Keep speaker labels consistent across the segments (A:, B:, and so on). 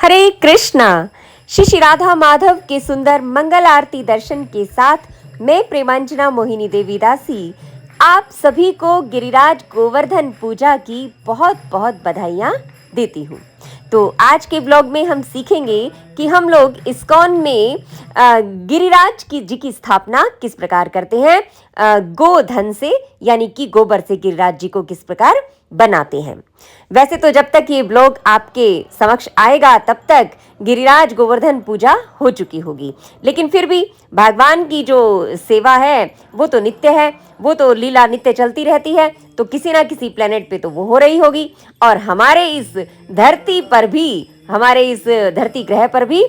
A: हरे कृष्णा। श्री श्री राधा माधव के सुंदर मंगल आरती दर्शन के साथ मैं प्रेमांजना मोहिनी देवी दासी आप सभी को गिरिराज गोवर्धन पूजा की बहुत बहुत बधाइयाँ देती हूँ। तो आज के ब्लॉग में हम सीखेंगे कि हम लोग इस्कॉन में गिरिराज जी की स्थापना किस प्रकार करते हैं, गोधन से यानी कि गोबर से गिरिराज जी को किस प्रकार बनाते हैं। वैसे तो जब तक ये ब्लॉग आपके समक्ष आएगा तब तक गिरिराज गोवर्धन पूजा हो चुकी होगी, लेकिन फिर भी भगवान की जो सेवा है वो तो नित्य है, वो तो लीला नित्य चलती रहती है, तो किसी ना किसी प्लेनेट पे तो वो हो रही होगी और हमारे इस धरती पर भी, हमारे इस धरती ग्रह पर भी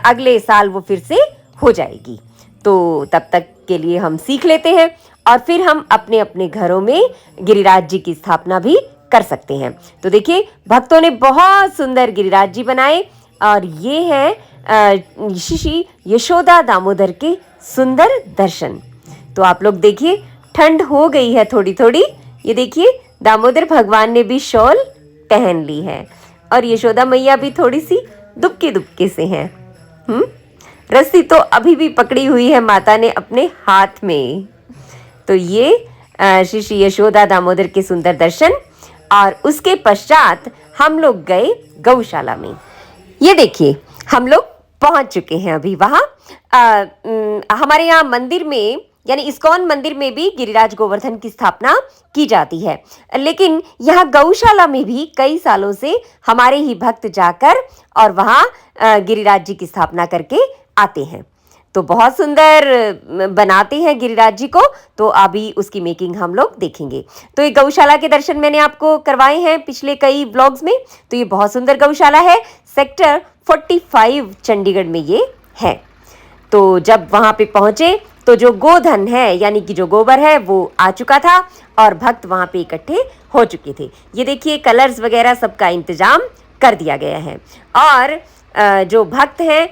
A: अगले साल वो फिर से हो जाएगी। तो तब तक के लिए हम सीख लेते हैं और फिर हम अपने अपने घरों में गिरिराज जी की स्थापना भी कर सकते हैं। तो देखिए, भक्तों ने बहुत सुंदर गिरिराज जी बनाए और ये हैं श्री यशोदा दामोदर के सुंदर दर्शन। तो आप लोग देखिए, ठंड हो गई है थोड़ी थोड़ी। ये देखिए, दामोदर भगवान ने भी शॉल पहन ली है और यशोदा मैया भी थोड़ी सी दुबके दुबके से हैं। रस्सी तो अभी भी पकड़ी हुई है माता ने अपने हाथ में। तो ये श्री श्री यशोदा दामोदर के सुंदर दर्शन और उसके पश्चात हम लोग गए गौशाला में। ये देखिए, हम लोग पहुंच चुके हैं अभी वहाँ। हमारे यहाँ मंदिर में यानी इस्कॉन मंदिर में भी गिरिराज गोवर्धन की स्थापना की जाती है, लेकिन यहाँ गौशाला में भी कई सालों से हमारे ही भक्त जाकर और वहाँ गिरिराज जी की स्थापना करके आते हैं। तो बहुत सुंदर बनाते हैं गिरिराज जी को, तो अभी उसकी मेकिंग हम लोग देखेंगे। तो ये गौशाला के दर्शन मैंने आपको करवाए हैं पिछले कई ब्लॉग्स में। तो ये बहुत सुंदर गौशाला है, सेक्टर 45 चंडीगढ़ में ये है। तो जब वहाँ पे पहुँचे तो जो गोधन है यानी कि जो गोबर है वो आ चुका था और भक्त वहाँ पे इकट्ठे हो चुके थे। ये देखिए, कलर्स वगैरह सबका इंतजाम कर दिया गया है और जो भक्त हैं,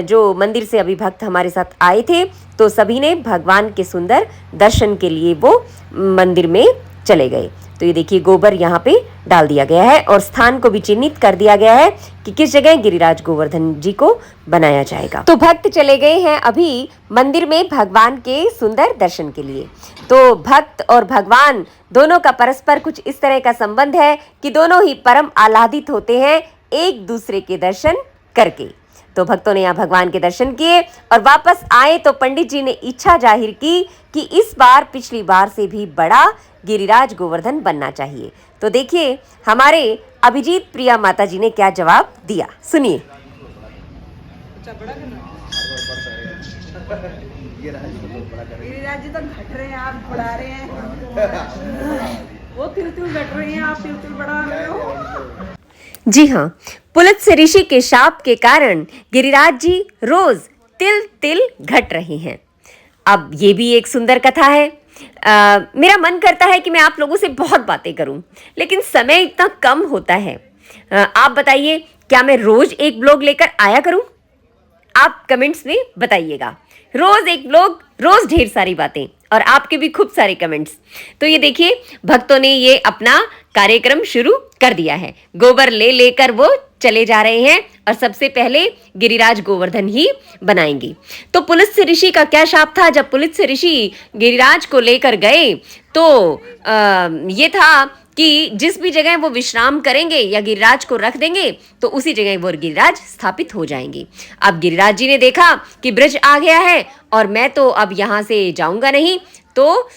A: जो मंदिर से अभी भक्त हमारे साथ आए थे, तो सभी ने भगवान के सुंदर दर्शन के लिए वो मंदिर में चले गए। तो ये देखिए, गोबर यहाँ पे डाल दिया गया है और स्थान को भी चिन्हित कर दिया गया है कि किस जगह गिरिराज गोवर्धन जी को बनाया जाएगा। तो भक्त चले गए हैं अभी मंदिर में भगवान के सुंदर दर्शन के लिए। तो भक्त और भगवान दोनों का परस्पर कुछ इस तरह का संबंध है कि दोनों ही परम आह्लादित होते हैं एक दूसरे के दर्शन करके। तो भक्तों ने यहाँ भगवान के दर्शन किए और वापस आए तो पंडित जी ने इच्छा जाहिर की कि इस बार पिछली बार से भी बड़ा गिरिराज गोवर्धन बनना चाहिए। तो देखिए, हमारे अभिजीत प्रिया माता जी ने क्या जवाब दिया, सुनिए।
B: गिरिराज जी तो घट रहे हैं, आप बढ़ा रहे हैं। वो तिल घट रहे हैं, आप तिल बढ़ा रहे हो।
A: जी हाँ, पुलत्स्य ऋषि के शाप के कारण गिरिराज जी रोज तिल तिल घट रहे हैं। अब ये भी एक सुंदर कथा है। मेरा मन करता है कि मैं आप लोगों से बहुत बातें करूं, लेकिन समय इतना कम होता है। आप बताइए, क्या मैं रोज एक ब्लॉग लेकर आया करूं? आप कमेंट्स में बताइएगा। रोज एक ब्लॉग, रोज ढेर सारी बातें और आपके भी खूब सारे कमेंट्स। तो ये देखिए, भक्तों ने ये अपना कार्यक्रम शुरू कर दिया है। गोबर ले लेकर वो चले जा रहे हैं और सबसे पहले गिरिराज गोवर्धन ही बनाएंगे। तो पुलत्स्य ऋषि का क्या शाप था? जब पुलत्स्य ऋषि गिरिराज को लेकर गए तो ये था कि जिस भी जगह वो विश्राम करेंगे या गिरिराज को रख देंगे तो उसी जगह वो गिरिराज स्थापित हो जाएंगे। अब गिरिराज जी ने देखा कि ब्रज आ गया है और मैं तो अब यहाँ से जाऊंगा नहीं, तो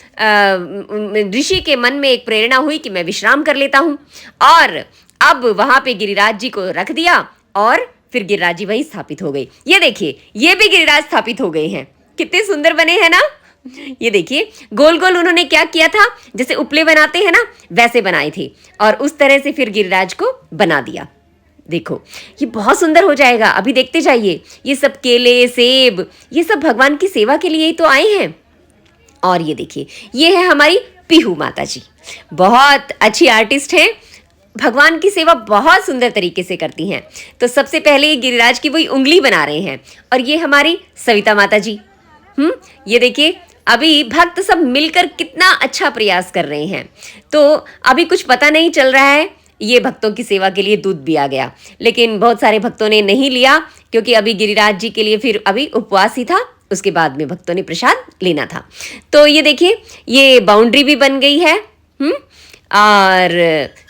A: ऋषि के मन में एक प्रेरणा हुई कि मैं विश्राम कर लेता हूँ और अब वहाँ पे गिरिराज जी को रख दिया और फिर गिरिराज जी वहीं स्थापित हो गए। ये देखिए, ये भी गिरिराज स्थापित हो गए हैं। कितने सुंदर बने हैं ना। ये देखिए, गोल गोल उन्होंने क्या किया था, जैसे उपले बनाते हैं ना, वैसे बनाए थे और उस तरह से फिर गिरिराज को बना दिया। देखो, ये बहुत सुंदर हो जाएगा। अभी देखते जाइए, ये सब केले, सेब, ये सब भगवान की सेवा के लिए ही तो आए हैं। और ये देखिए, ये है हमारी पीहू माता जी, बहुत अच्छी आर्टिस्ट हैं, भगवान की सेवा बहुत सुंदर तरीके से करती हैं। तो सबसे पहले ये गिरिराज की वही उंगली बना रहे हैं और ये हमारी सविता माता जी। ये देखिए, अभी भक्त सब मिलकर कितना अच्छा प्रयास कर रहे हैं। तो अभी कुछ पता नहीं चल रहा है ये भक्तों की सेवा के लिए दूध भी आ गया। लेकिन बहुत सारे भक्तों ने नहीं लिया, क्योंकि अभी गिरिराज जी के लिए फिर अभी उपवास ही था, उसके बाद में भक्तों ने प्रसाद लेना था। तो ये देखिए, ये बाउंड्री भी बन गई है। और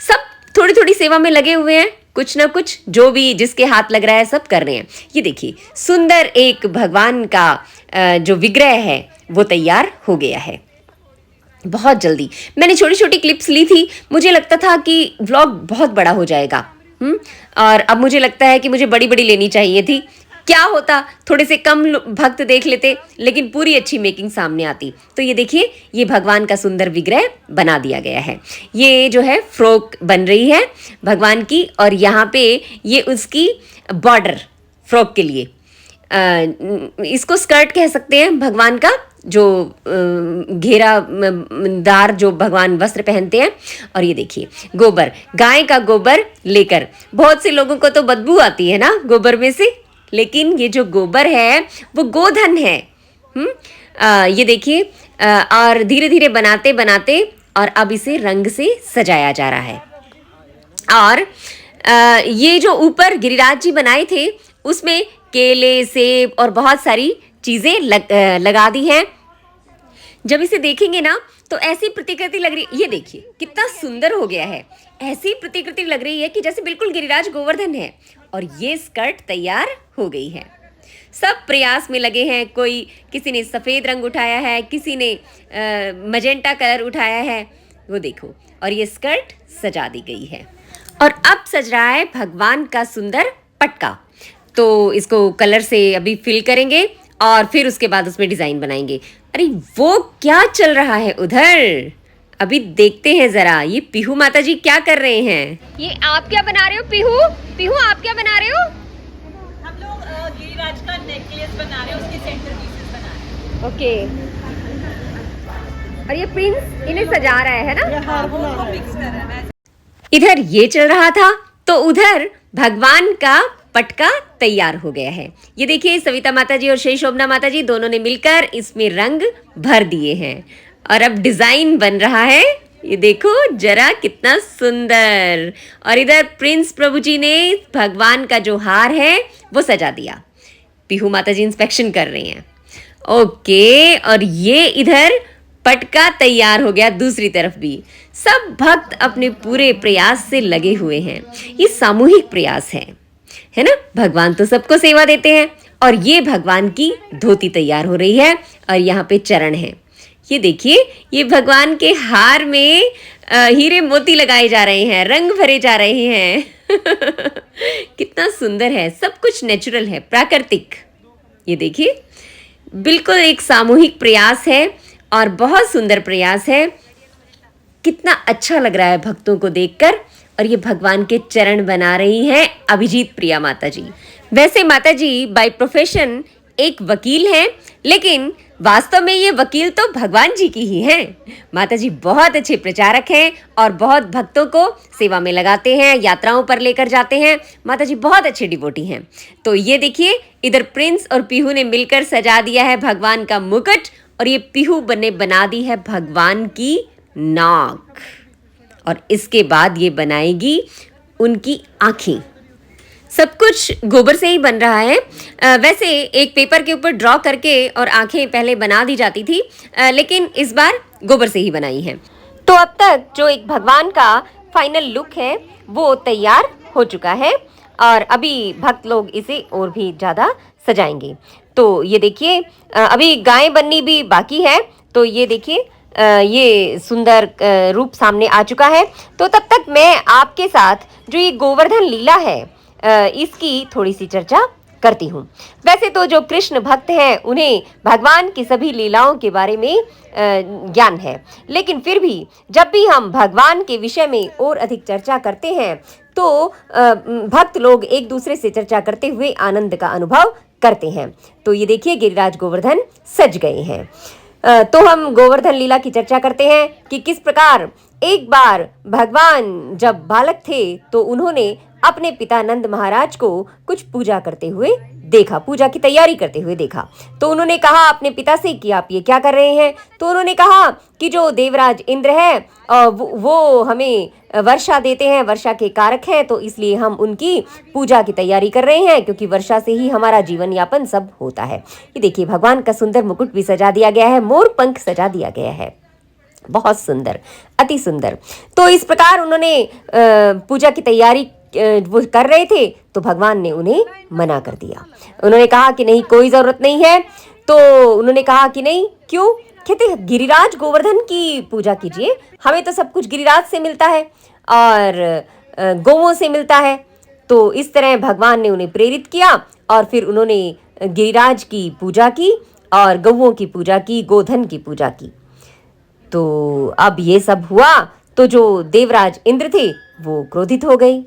A: सब थोड़ी थोड़ी सेवा में लगे हुए हैं, कुछ ना कुछ जो भी जिसके हाथ लग रहा है सब कर रहे हैं। ये देखिए, सुंदर एक भगवान का जो विग्रह है वो तैयार हो गया है बहुत जल्दी। मैंने छोटी छोटी क्लिप्स ली थी, मुझे लगता था कि व्लॉग बहुत बड़ा हो जाएगा। और अब मुझे लगता है कि मुझे बड़ी बड़ी लेनी चाहिए थी। क्या होता थोड़े से कम भक्त देख लेते, लेकिन पूरी अच्छी मेकिंग सामने आती। तो ये देखिए, ये भगवान का सुंदर विग्रह बना दिया गया है। ये जो है फ्रॉक बन रही है भगवान की, और यहाँ पे ये उसकी बॉर्डर फ्रॉक के लिए, इसको स्कर्ट कह सकते हैं भगवान का, जो घेरा दार जो भगवान वस्त्र पहनते हैं। और ये देखिए, गोबर, गाय का गोबर लेकर, बहुत से लोगों को तो बदबू आती है ना गोबर में से, लेकिन ये जो गोबर है वो गोधन है। ये देखिए, और धीरे धीरे बनाते बनाते और अब इसे रंग से सजाया जा रहा है। और ये जो ऊपर गिरिराज जी बनाए थे उसमें केले, सेब और बहुत सारी चीज़ें लगा दी हैं। जब इसे देखेंगे ना तो ऐसी प्रतिकृति लग रही है। ये देखिए कितना सुंदर हो गया है, ऐसी प्रतिकृति लग रही है कि जैसे बिल्कुल गिरिराज गोवर्धन है। और ये स्कर्ट तैयार हो गई है। सब प्रयास में लगे हैं, कोई किसी ने सफ़ेद रंग उठाया है, किसी ने मजेंटा कलर उठाया है, वो देखो। और ये स्कर्ट सजा दी गई है। और अब सज रहा है भगवान का सुंदर पटका। तो इसको कलर से अभी फिल करेंगे और फिर उसके बाद उसमें डिज़ाइन बनाएंगे। अरे वो क्या चल रहा है उधर, अभी देखते हैं जरा। ये पीहू माता जी क्या कर रहे हैं? ये आप क्या बना रहे हो पीहू? पीहू आप क्या बना रहे हो?
B: हम लोग गिरिराज का नेकलेस बना रहे हैं, उसके सेंटर पीसेस बना रहे हैं।
A: ओके। और ये प्रिंस इन्हें सजा रहा है ना?
B: वो फिक्स कर रहा है।
A: इधर ये चल रहा था तो उधर भगवान का पटका तैयार हो गया है। ये देखिए, सविता माता जी और श्री शोभना माता जी दोनों ने मिलकर इसमें रंग भर दिए हैं और अब डिजाइन बन रहा है। ये देखो जरा कितना सुंदर। और इधर प्रिंस प्रभु जी ने भगवान का जो हार है वो सजा दिया। पीहू माता जी इंस्पेक्शन कर रही हैं। ओके, और ये इधर पटका तैयार हो गया दूसरी तरफ भी। सब भक्त अपने पूरे प्रयास से लगे हुए हैं। ये सामूहिक प्रयास है ना? भगवान तो सबको सेवा देते हैं। और ये भगवान की धोती तैयार हो रही है और यहाँ पे चरण है। ये देखिए, ये भगवान के हार में हीरे मोती लगाए जा रहे हैं, रंग भरे जा रहे हैं। कितना सुंदर है, सब कुछ नेचुरल है, प्राकृतिक। ये देखिए, बिल्कुल एक सामूहिक प्रयास है और बहुत सुंदर प्रयास है। कितना अच्छा लग रहा है भक्तों को देखकर। और ये भगवान के चरण बना रही हैं अभिजीत प्रिया माता जी। वैसे माता जी बाय प्रोफेशन एक वकील हैं, लेकिन वास्तव में ये वकील तो भगवान जी की ही हैं। माता जी बहुत अच्छे प्रचारक हैं और बहुत भक्तों को सेवा में लगाते हैं, यात्राओं पर लेकर जाते हैं। माता जी बहुत अच्छे डिवोटी हैं। तो ये देखिए, इधर प्रिंस और पीहू ने मिलकर सजा दिया है भगवान का मुकुट, और ये पीहू ने बना दी है भगवान की नाक, और इसके बाद ये बनाएगी उनकी आँखें। सब कुछ गोबर से ही बन रहा है। वैसे एक पेपर के ऊपर ड्रॉ करके और आंखें पहले बना दी जाती थी, लेकिन इस बार गोबर से ही बनाई हैं। तो अब तक जो एक भगवान का फाइनल लुक है वो तैयार हो चुका है और अभी भक्त लोग इसे और भी ज़्यादा सजाएंगे। तो ये देखिए, अभी गाय बननी भी बाकी है। तो ये देखिए, ये सुंदर रूप सामने आ चुका है। तो तब तक मैं आपके साथ जो ये गोवर्धन लीला है इसकी थोड़ी सी चर्चा करती हूँ। वैसे तो जो कृष्ण भक्त हैं उन्हें भगवान की सभी लीलाओं के बारे में ज्ञान है, लेकिन फिर भी जब भी हम भगवान के विषय में और अधिक चर्चा करते हैं तो भक्त लोग एक दूसरे से चर्चा करते हुए आनंद का अनुभव करते हैं। तो ये देखिए, गिरिराज गोवर्धन सज गए हैं। तो हम गोवर्धन लीला की चर्चा करते हैं कि किस प्रकार एक बार भगवान जब बालक थे तो उन्होंने अपने पिता नंद महाराज को कुछ पूजा करते हुए देखा, पूजा की तैयारी करते हुए देखा। तो उन्होंने कहा अपने पिता से कि आप ये क्या कर रहे हैं? तो उन्होंने कहा कि जो देवराज इंद्र है वो हमें वर्षा देते हैं, वर्षा के कारक हैं, तो इसलिए हम उनकी पूजा की तैयारी कर रहे हैं, क्योंकि वर्षा से ही हमारा जीवन यापन सब होता है। ये देखिए, भगवान का सुंदर मुकुट भी सजा दिया गया है, मोर पंख सजा दिया गया है, बहुत सुंदर, अति सुंदर। तो इस प्रकार उन्होंने पूजा की तैयारी वो कर रहे थे, तो भगवान ने उन्हें मना कर दिया। उन्होंने कहा कि नहीं, कोई जरूरत नहीं है। तो उन्होंने कहा कि नहीं, क्यों? कहते गिरिराज गोवर्धन की पूजा कीजिए, हमें तो सब कुछ गिरिराज से मिलता है और गौओं से मिलता है। तो इस तरह भगवान ने उन्हें प्रेरित किया और फिर उन्होंने गिरिराज की पूजा की और गौओं की पूजा की, गोधन की पूजा की। तो अब ये सब हुआ तो जो देवराज इंद्र थे वो क्रोधित हो गए।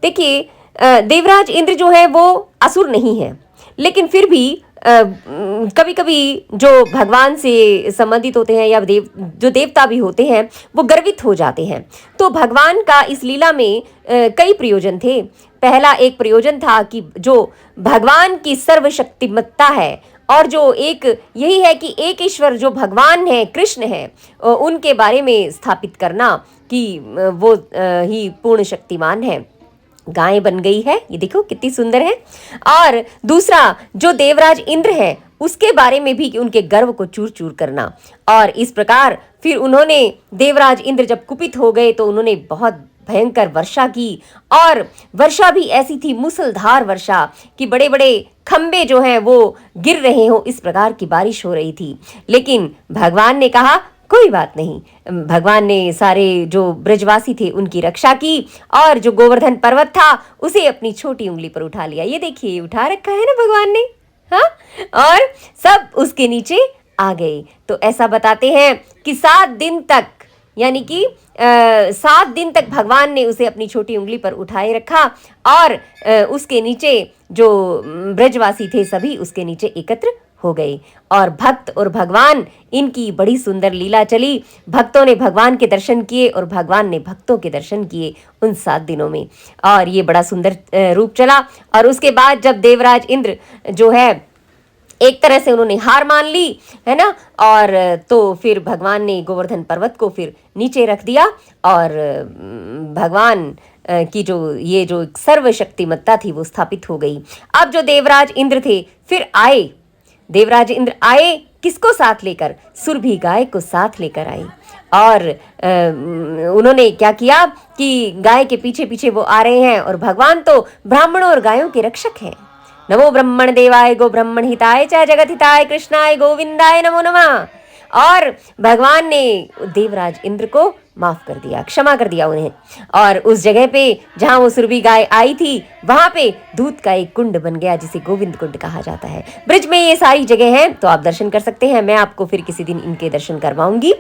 A: देखिए, देवराज इंद्र जो है वो असुर नहीं है, लेकिन फिर भी कभी कभी जो भगवान से संबंधित होते हैं या जो देवता भी होते हैं वो गर्वित हो जाते हैं। तो भगवान का इस लीला में कई प्रयोजन थे। पहला एक प्रयोजन था कि जो भगवान की सर्वशक्तिमत्ता है और जो एक यही है कि एक ईश्वर जो भगवान है, कृष्ण है, उनके बारे में स्थापित करना कि वो ही पूर्ण शक्तिमान है। गाय बन गई है, ये देखो कितनी सुंदर है। और दूसरा जो देवराज इंद्र है उसके बारे में भी कि उनके गर्व को चूर चूर करना। और इस प्रकार फिर उन्होंने, देवराज इंद्र जब कुपित हो गए तो उन्होंने बहुत भयंकर वर्षा की, और वर्षा भी ऐसी थी, मूसलधार वर्षा, कि बड़े बड़े खंबे जो हैं वो गिर रहे हो, इस प्रकार की बारिश हो रही थी। लेकिन भगवान ने कहा कोई बात नहीं। भगवान ने सारे जो ब्रजवासी थे उनकी रक्षा की और जो गोवर्धन पर्वत था उसे अपनी छोटी उंगली पर उठा लिया। ये देखिए, उठा रखा है ना भगवान ने, हाँ, और सब उसके नीचे आ गए। तो ऐसा बताते हैं कि 7 दिन तक, यानी कि 7 दिन तक भगवान ने उसे अपनी छोटी उंगली पर उठाए रखा और उसके नीचे जो ब्रजवासी थे सभी उसके नीचे एकत्र हो गए। और भक्त और भगवान, इनकी बड़ी सुंदर लीला चली। भक्तों ने भगवान के दर्शन किए और भगवान ने भक्तों के दर्शन किए उन 7 दिनों में, और ये बड़ा सुंदर रूप चला। और उसके बाद जब देवराज इंद्र जो है एक तरह से उन्होंने हार मान ली, है ना, और तो फिर भगवान ने गोवर्धन पर्वत को फिर नीचे रख दिया और भगवान की जो सर्वशक्तिमत्ता थी वो स्थापित हो गई। अब जो देवराज इंद्र थे फिर आए, देवराज इंद्र आए किसको साथ लेकर? सुरभि गाय को साथ लेकर आए। और उन्होंने क्या किया कि गाय के पीछे पीछे वो आ रहे हैं, और भगवान तो ब्राह्मणों और गायों के रक्षक हैं। नमो ब्रह्मण देवाय गो ब्रह्मण हिताय च जगत हिताय कृष्णाय गोविंदाय नमो नमः। और भगवान ने देवराज इंद्र को माफ कर दिया, क्षमा कर दिया उन्हें। और उस जगह पे जहां वो सुरभि गाय आई थी वहां पे दूध का एक कुंड बन गया जिसे गोविंद कुंड कहा जाता है। ब्रिज में ये सारी जगह हैं, तो आप दर्शन कर सकते हैं। मैं आपको फिर किसी दिन इनके दर्शन करवाऊंगी।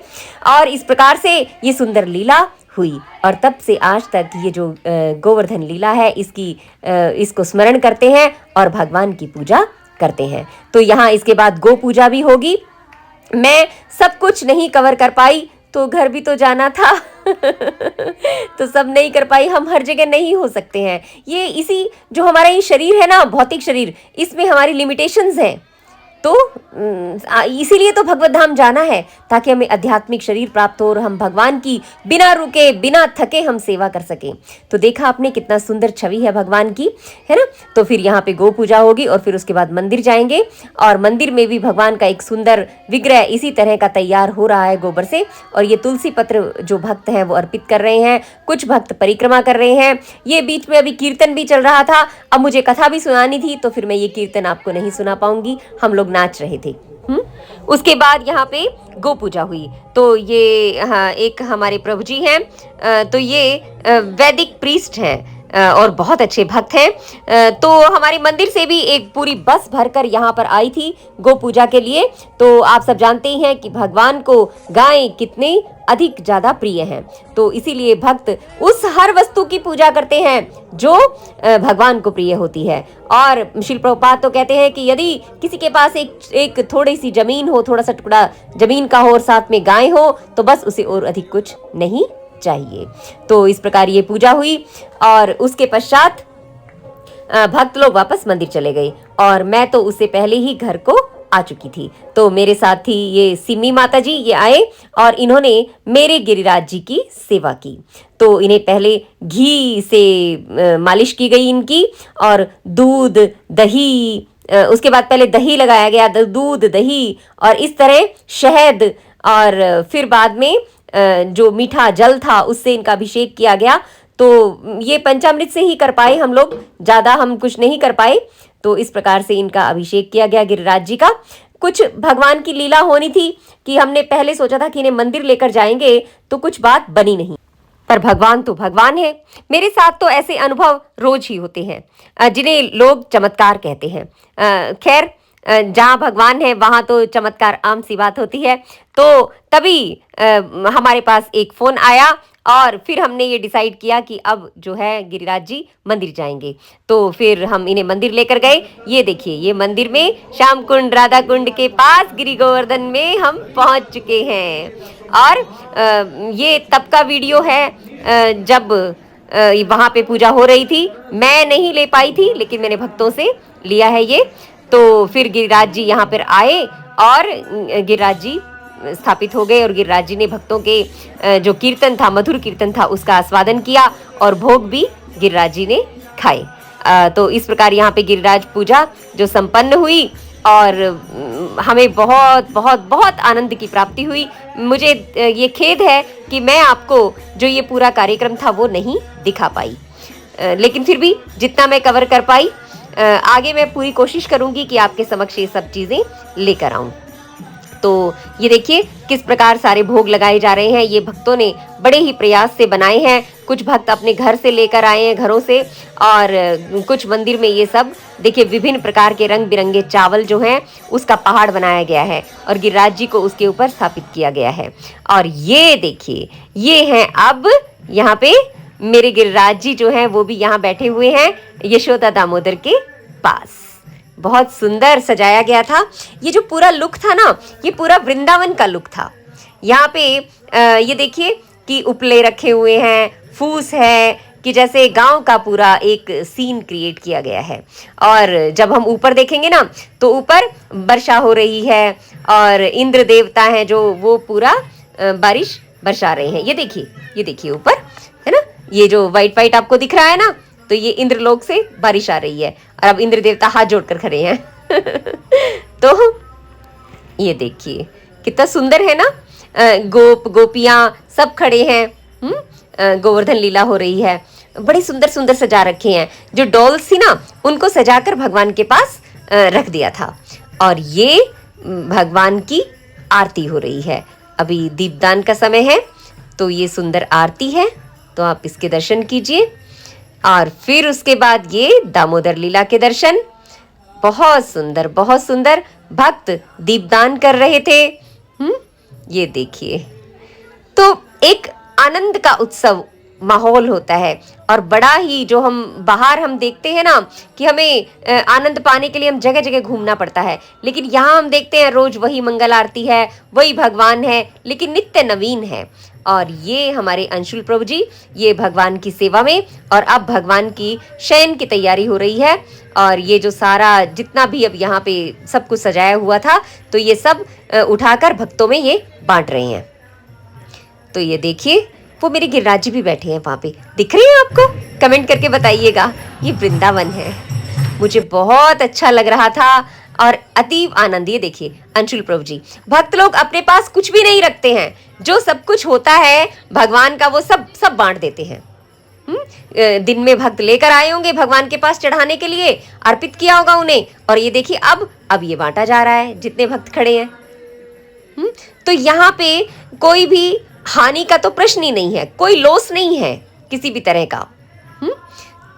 A: और इस प्रकार से ये सुंदर लीला हुई, और तब से आज तक ये जो गोवर्धन लीला है इसको स्मरण करते हैं और भगवान की पूजा करते हैं। तो यहाँ इसके बाद गो पूजा भी होगी। मैं सब कुछ नहीं कवर कर पाई, तो घर भी तो जाना था तो सब नहीं कर पाई, हम हर जगह नहीं हो सकते हैं। ये इसी जो हमारा ये शरीर है ना, भौतिक शरीर, इसमें हमारी लिमिटेशंस हैं। तो इसीलिए तो भगवत धाम जाना है, ताकि हमें आध्यात्मिक शरीर प्राप्त हो और हम भगवान की बिना रुके बिना थके हम सेवा कर सकें। तो देखा आपने कितना सुंदर छवि है भगवान की, है ना। तो फिर यहाँ पे गो पूजा होगी और फिर उसके बाद मंदिर जाएंगे, और मंदिर में भी भगवान का एक सुंदर विग्रह इसी तरह का तैयार हो रहा है गोबर से। और ये तुलसी पत्र जो भक्त हैं वो अर्पित कर रहे हैं, कुछ भक्त परिक्रमा कर रहे हैं। ये बीच में अभी कीर्तन भी चल रहा था, अब मुझे कथा भी सुनानी थी, तो फिर मैं ये कीर्तन आपको नहीं सुना पाऊंगी, हम लोग नाच रहे थे। उसके बाद यहाँ पे गो पूजा हुई। तो ये एक हमारे प्रभु जी हैं, तो ये वैदिक प्रीस्ट हैं और बहुत अच्छे भक्त हैं। तो हमारे मंदिर से भी एक पूरी बस भरकर यहाँ पर आई थी गो पूजा के लिए। तो आप सब जानते ही हैं कि भगवान को गाय कितने अधिक ज़्यादा प्रिय हैं, तो इसीलिए भक्त उस हर वस्तु की पूजा करते हैं जो भगवान को प्रिय होती है। और श्रील प्रभुपाद तो कहते हैं कि यदि किसी के पास एक थोड़ी सी जमीन हो, थोड़ा सा टुकड़ा जमीन का हो और साथ में गाय हो, तो बस उसे और अधिक कुछ नहीं चाहिए। तो इस प्रकार ये पूजा हुई और उसके पश्चात भक्त लोग वापस मंदिर चले गए। और मैं तो उससे पहले ही घर को आ चुकी थी। तो मेरे साथ थी ये सिमी माता जी, ये आए और इन्होंने मेरे गिरिराज जी की सेवा की। तो इन्हें पहले घी से मालिश की गई इनकी, और दूध दही, उसके बाद पहले दही लगाया गया, दूध दही, और इस तरह शहद, और फिर बाद में जो मीठा जल था उससे इनका अभिषेक किया गया। तो ये पंचामृत से ही कर पाए हम लोग, ज़्यादा हम कुछ नहीं कर पाए। तो इस प्रकार से इनका अभिषेक किया गया गिरिराज जी का। कुछ भगवान की लीला होनी थी कि हमने पहले सोचा था कि इन्हें मंदिर लेकर जाएंगे, तो कुछ बात बनी नहीं। पर भगवान तो भगवान है। मेरे साथ तो ऐसे अनुभव रोज ही होते हैं जिन्हें लोग चमत्कार कहते हैं। खैर, जहाँ भगवान है वहाँ तो चमत्कार आम सी बात होती है। तो तभी हमारे पास एक फ़ोन आया और फिर हमने ये डिसाइड किया कि अब जो है गिरिराज जी मंदिर जाएंगे। तो फिर हम इन्हें मंदिर लेकर गए। ये देखिए, ये मंदिर में श्याम कुंड राधा कुंड के पास गिरि गोवर्धन में हम पहुंच चुके हैं। और ये तब का वीडियो है जब वहाँ पे पूजा हो रही थी। मैं नहीं ले पाई थी, लेकिन मैंने भक्तों से लिया है ये। तो फिर गिरिराज जी यहाँ पर आए और गिरिराज जी स्थापित हो गए, और गिरिराज जी ने भक्तों के जो कीर्तन था, मधुर कीर्तन था, उसका आस्वादन किया और भोग भी गिरिराज जी ने खाए। तो इस प्रकार यहाँ पे गिरिराज पूजा जो संपन्न हुई, और हमें बहुत बहुत बहुत आनंद की प्राप्ति हुई। मुझे ये खेद है कि मैं आपको जो ये पूरा कार्यक्रम था वो नहीं दिखा पाई, लेकिन फिर भी जितना मैं कवर कर पाई, आगे मैं पूरी कोशिश करूंगी कि आपके समक्ष ये सब चीज़ें लेकर आऊं। तो ये देखिए किस प्रकार सारे भोग लगाए जा रहे हैं। ये भक्तों ने बड़े ही प्रयास से बनाए हैं। कुछ भक्त अपने घर से लेकर आए हैं, घरों से, और कुछ मंदिर में ये सब देखिए विभिन्न प्रकार के रंग बिरंगे चावल जो हैं उसका पहाड़ बनाया गया है और गिरिराज जी को उसके ऊपर स्थापित किया गया है। और ये देखिए, ये हैं अब यहाँ पे मेरे गिरिराज जी जो हैं वो भी यहाँ बैठे हुए हैं यशोदा दामोदर के पास। बहुत सुंदर सजाया गया था। ये जो पूरा लुक था ना, ये पूरा वृंदावन का लुक था। यहाँ पे ये देखिए कि उपले रखे हुए हैं, फूस है, कि जैसे गांव का पूरा एक सीन क्रिएट किया गया है। और जब हम ऊपर देखेंगे ना, तो ऊपर वर्षा हो रही है और इंद्र देवता हैं जो वो पूरा बारिश बरसा रहे हैं। ये देखिए ऊपर है ना, ये जो वाइट वाइट आपको दिख रहा है ना, तो ये इंद्रलोक से बारिश आ रही है और अब इंद्र देवता हाथ जोड़कर खड़े हैं। तो ये देखिए कितना सुंदर है ना, गोपियां सब खड़े हैं। गोवर्धन लीला हो रही है। बड़े सुंदर सुंदर सजा रखे हैं। जो डॉल्स थी ना, उनको सजाकर भगवान के पास रख दिया था। और ये भगवान की आरती हो रही है। अभी दीपदान का समय है, तो ये सुंदर आरती है, तो आप इसके दर्शन कीजिए। और फिर उसके बाद ये दामोदर लीला के दर्शन। बहुत सुंदर, बहुत सुंदर। भक्त दीपदान कर रहे थे। ये देखिए, तो एक आनंद का उत्सव माहौल होता है। और बड़ा ही जो हम बाहर हम देखते हैं ना कि हमें आनंद पाने के लिए हम जगह जगह घूमना पड़ता है, लेकिन यहाँ हम देखते हैं रोज वही मंगल आरती है, वही भगवान है, लेकिन नित्य नवीन है। और ये हमारे अंशुल प्रभु जी, ये भगवान की सेवा में, और अब भगवान की शयन की तैयारी हो रही है। और ये जो सारा जितना भी अब यहाँ पे सब कुछ सजाया हुआ था, तो ये सब उठाकर भक्तों में ये बांट रहे हैं। तो ये देखिए, वो मेरे गिरिराज जी भी बैठे हैं वहाँ पे, दिख रहे हैं आपको? कमेंट करके बताइएगा। ये वृंदावन है। मुझे बहुत अच्छा लग रहा था और अतीव आनंद। ये देखिए अंशुल प्रभु जी, भक्त लोग अपने पास कुछ भी नहीं रखते हैं, जो सब कुछ होता है भगवान का वो सब बांट देते हैं। दिन में भक्त लेकर आए होंगे भगवान के पास चढ़ाने के लिए, अर्पित किया होगा उन्हें, और ये देखिए अब ये बांटा जा रहा है जितने भक्त खड़े हैं। तो यहाँ पे कोई भी हानि का तो प्रश्न ही नहीं है, कोई लॉस नहीं है किसी भी तरह का।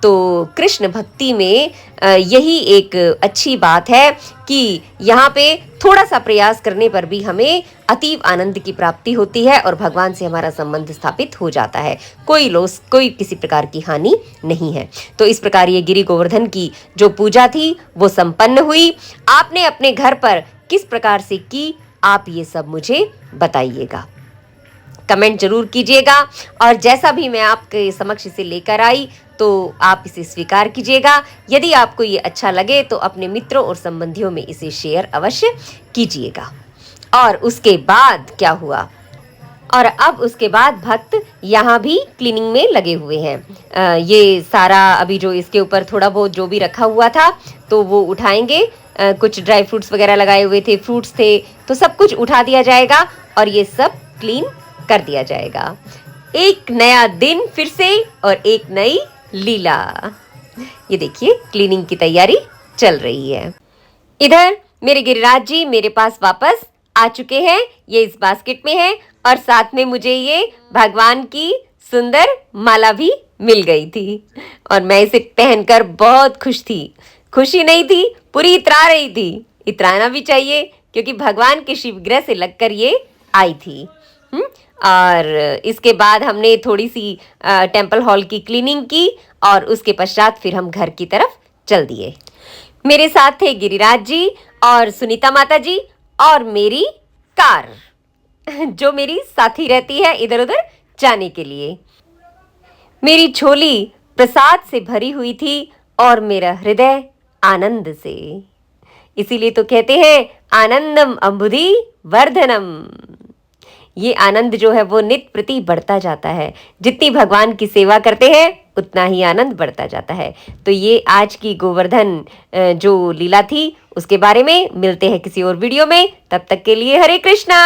A: तो कृष्ण भक्ति में यही एक अच्छी बात है कि यहाँ पे थोड़ा सा प्रयास करने पर भी हमें अतीव आनंद की प्राप्ति होती है और भगवान से हमारा संबंध स्थापित हो जाता है। कोई लॉस, कोई किसी प्रकार की हानि नहीं है। तो इस प्रकार ये गिरि गोवर्धन की जो पूजा थी वो संपन्न हुई। आपने अपने घर पर किस प्रकार से की, आप ये सब मुझे बताइएगा, कमेंट जरूर कीजिएगा। और जैसा भी मैं आपके समक्ष इसे लेकर आई, तो आप इसे स्वीकार कीजिएगा। यदि आपको ये अच्छा लगे तो अपने मित्रों और संबंधियों में इसे शेयर अवश्य कीजिएगा। और उसके बाद क्या हुआ, और अब उसके बाद भक्त यहाँ भी क्लीनिंग में लगे हुए हैं। ये सारा अभी जो इसके ऊपर थोड़ा बहुत जो भी रखा हुआ था तो वो उठाएंगे। कुछ ड्राई फ्रूट्स वगैरह लगाए हुए थे, फ्रूट्स थे, तो सब कुछ उठा दिया जाएगा और ये सब क्लीन कर दिया जाएगा। एक नया दिन फिर से और एक नई लीला। ये देखिए क्लीनिंग की तैयारी चल रही है। इधर मेरे गिरिराज जी मेरे पास वापस आ चुके हैं। ये इस बास्केट में है और साथ में मुझे ये भगवान की सुंदर माला भी मिल गई थी और मैं इसे पहनकर बहुत खुश थी। खुशी नहीं थी, पूरी इतरा रही थी। इतराना भी चाहिए क्योंकि भगवान के शिवग्रह से लगकर ये आई थी। और इसके बाद हमने थोड़ी सी टेम्पल हॉल की क्लीनिंग की और उसके पश्चात फिर हम घर की तरफ चल दिए। मेरे साथ थे गिरिराज जी और सुनीता माता जी और मेरी कार जो मेरी साथी रहती है इधर उधर जाने के लिए। मेरी झोली प्रसाद से भरी हुई थी और मेरा हृदय आनंद से। इसीलिए तो कहते हैं आनंदम अंबुधि वर्धनम। ये आनंद जो है वो नित प्रति बढ़ता जाता है। जितनी भगवान की सेवा करते हैं उतना ही आनंद बढ़ता जाता है। तो ये आज की गोवर्धन जो लीला थी उसके बारे में मिलते हैं किसी और वीडियो में। तब तक के लिए हरे कृष्णा।